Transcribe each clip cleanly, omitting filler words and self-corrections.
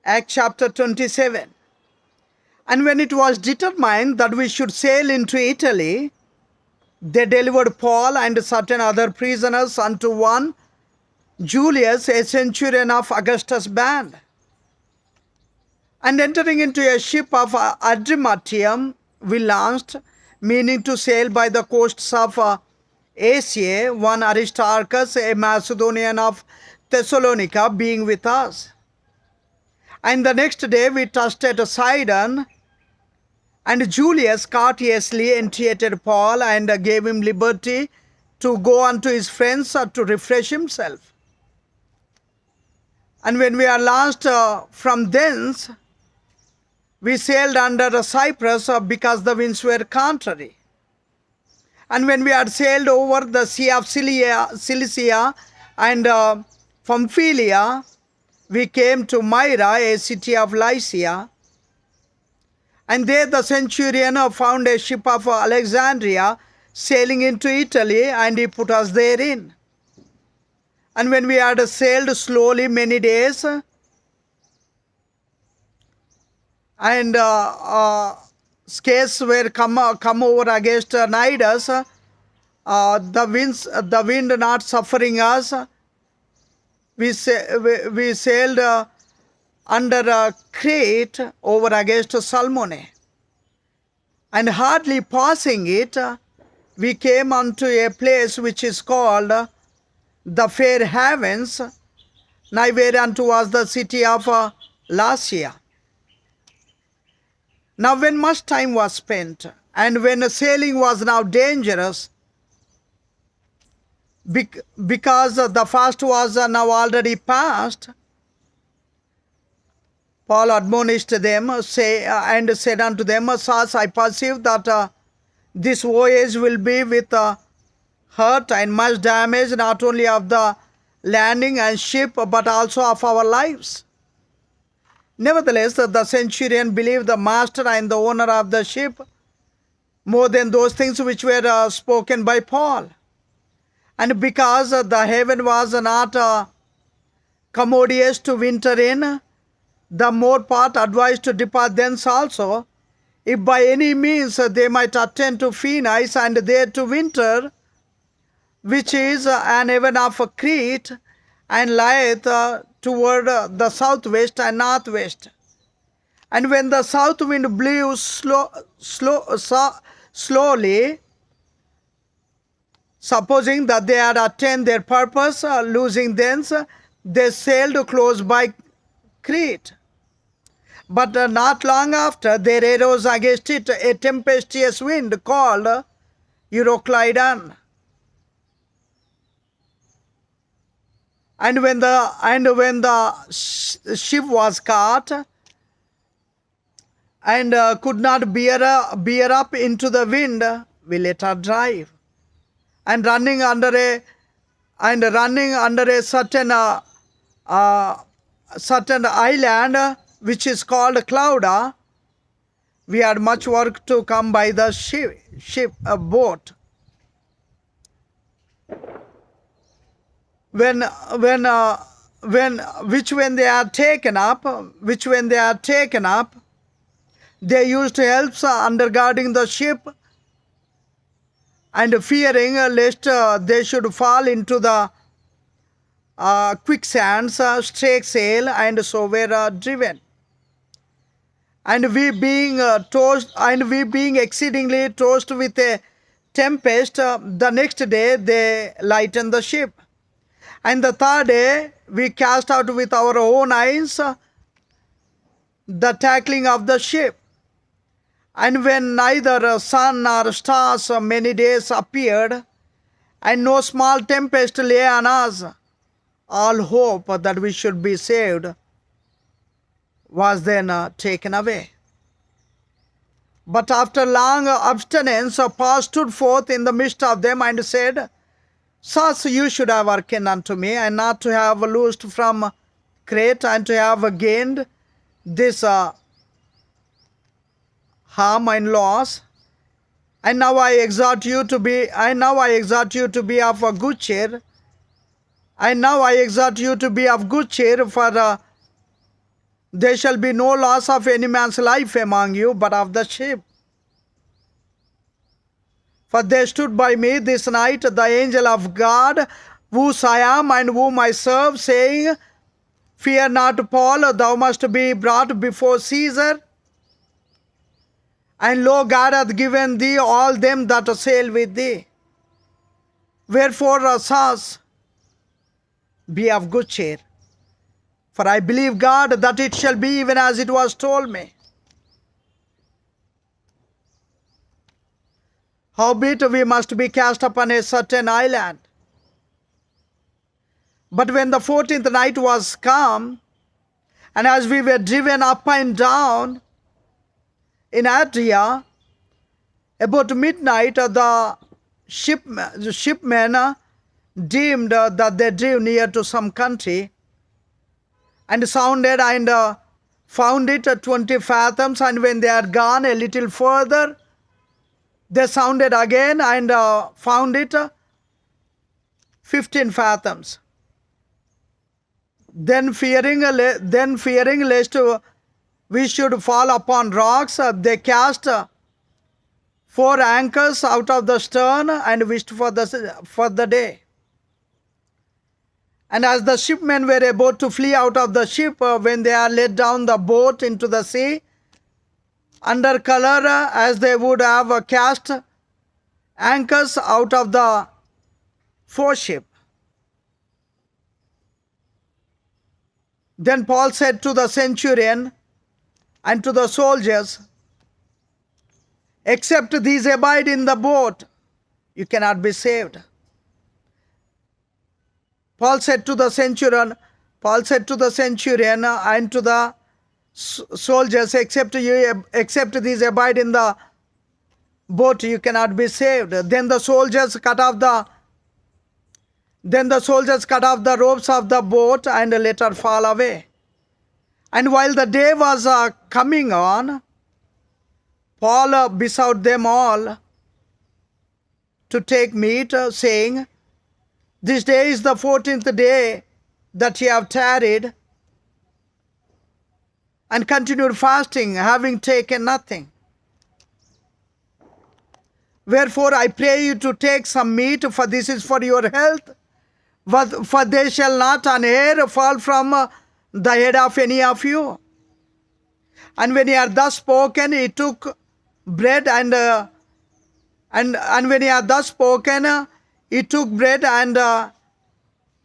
Acts chapter 27. And when it was determined that we should sail into Italy, they delivered Paul and certain other prisoners unto one Julius, a centurion of Augustus' band. And entering into a ship of Adramyttium, we launched, meaning to sail by the coasts of Asia, one Aristarchus, a Macedonian of Thessalonica, being with us. And the next day we touched at Sidon, and Julius courteously entreated Paul and gave him liberty to go unto his friends to refresh himself. And when we are launched from thence, we sailed under Cyprus because the winds were contrary. And when we had sailed over the Sea of Cilicia and Pamphylia, we came to Myra, a city of Lycia. And there the centurion found a ship of Alexandria sailing into Italy, and he put us therein. And when we had sailed slowly many days, and scarce were come over against Cnidus, the wind not suffering us, we sailed under Crete over against Salmone. And hardly passing it, we came unto a place which is called the Fair Havens, nigh whereunto was the city of Lasea. Now when much time was spent, and when sailing was now dangerous, because the fast was now already past, Paul admonished them and said unto them, Sirs, I perceive that this voyage will be with hurt and much damage, not only of the landing and ship, but also of our lives. Nevertheless, the centurion believed the master and the owner of the ship more than those things which were spoken by Paul. And because the haven was not commodious to winter in, the more part advised to depart thence also, if by any means they might attend to Phoenice and there to winter, which is an haven of Crete, and lieth toward the southwest and northwest. And when the south wind blew slowly, supposing that they had attained their purpose, losing thence, they sailed close by Crete. But not long after, there arose against it a tempestuous wind called Euroclydon. And when the ship was caught and could not bear up into the wind, we let her drive. And running under a certain island which is called Clauda, we had much work to come by the boat. When they are taken up, they used to help undergirding the ship, and fearing lest they should fall into the quicksands, strake sail, and so were driven. And we being exceedingly tossed with a tempest, the next day they lightened the ship. And the third day we cast out with our own eyes the tackling of the ship. And when neither sun nor stars many days appeared, and no small tempest lay on us, all hope that we should be saved was then taken away. But after long abstinence, Paul stood forth in the midst of them and said, Sirs, you should have hearkened unto me, and not to have loosed from Crete, and to have gained this harm and loss. And now I exhort you to be of a good cheer. For there shall be no loss of any man's life among you, but of the sheep. For there stood by me this night the angel of God, whose I am and whom I serve, saying, Fear not, Paul, thou must be brought before Caesar. And lo, God hath given thee all them that sail with thee. Wherefore, Saul, be of good cheer. For I believe God that it shall be even as it was told me. Howbeit we must be cast upon a certain island. But when the 14th night was come, and as we were driven up and down in Adria, about midnight the shipmen deemed that they drew near to some country, and sounded and found it 20 fathoms, and when they had gone a little further, they sounded again and found it 15 fathoms. Then fearing lest we should fall upon rocks, they cast 4 anchors out of the stern and wished for the day. And as the shipmen were about to flee out of the ship, when they had let down the boat into the sea, under color as they would have cast anchors out of the foreship. Then Paul said to the centurion and to the soldiers, Except these abide in the boat, you cannot be saved. Paul said to the centurion and to the soldiers, except these abide in the boat, you cannot be saved. Then the soldiers cut off the ropes of the boat and let her fall away. And while the day was coming on, Paul besought them all to take meat, saying, This day is the 14th day that ye have tarried, and continued fasting, having taken nothing. Wherefore I pray you to take some meat, for this is for your health, for there shall not an hair fall from the head of any of you. And when he had thus spoken, he took bread and when he had thus spoken, he took bread and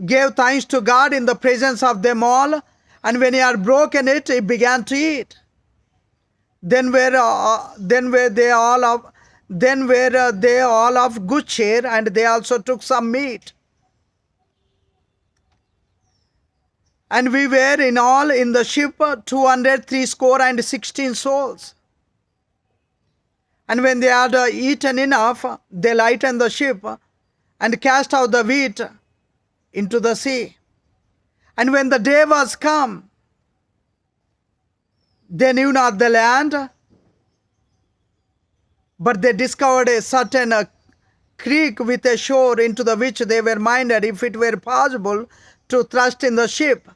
gave thanks to God in the presence of them all. And when he had broken it, he began to eat. Then were they all of good cheer, and they also took some meat. And we were in all in the ship 260 souls. And when they had eaten enough, they lightened the ship and cast out the wheat into the sea. And when the day was come, they knew not the land, but they discovered a certain creek with a shore, into the which they were minded, if it were possible, to thrust in the ship.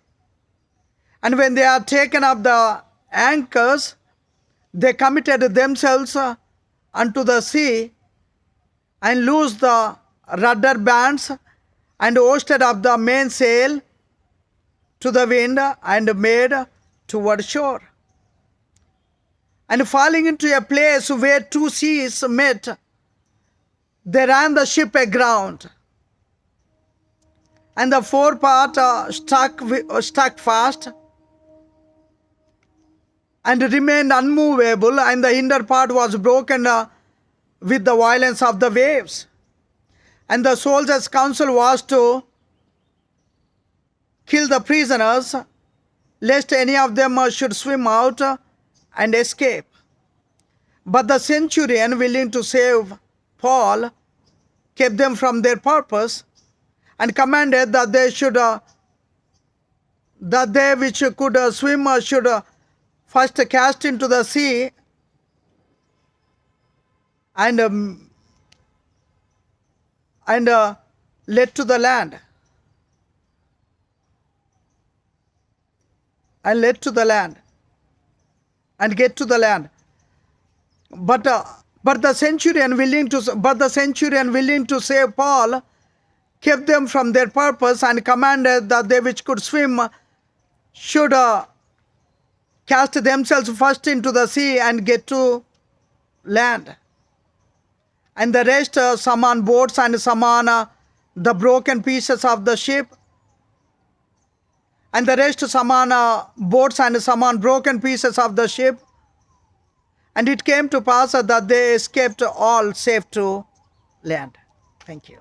And when they had taken up the anchors, they committed themselves unto the sea, and loosed the rudder bands, and hoisted up the mainsail to the wind, and made toward shore. And falling into a place where 2 seas met, they ran the ship aground, and the forepart stuck fast, and remained unmovable, and the hinder part was broken with the violence of the waves. And the soldiers' counsel was to kill the prisoners, lest any of them should swim out and escape. But the centurion, willing to save Paul, kept them from their purpose, and commanded that they which could swim should first cast into the sea, and led to the land. and led to the land and get to the land. But the centurion willing to save Paul kept them from their purpose and commanded that they which could swim should cast themselves first into the sea and get to land. And the rest, some on boats and some on the broken pieces of the ship. And the rest, some on boats and some on broken pieces of the ship. And it came to pass that they escaped all safe to land. Thank you.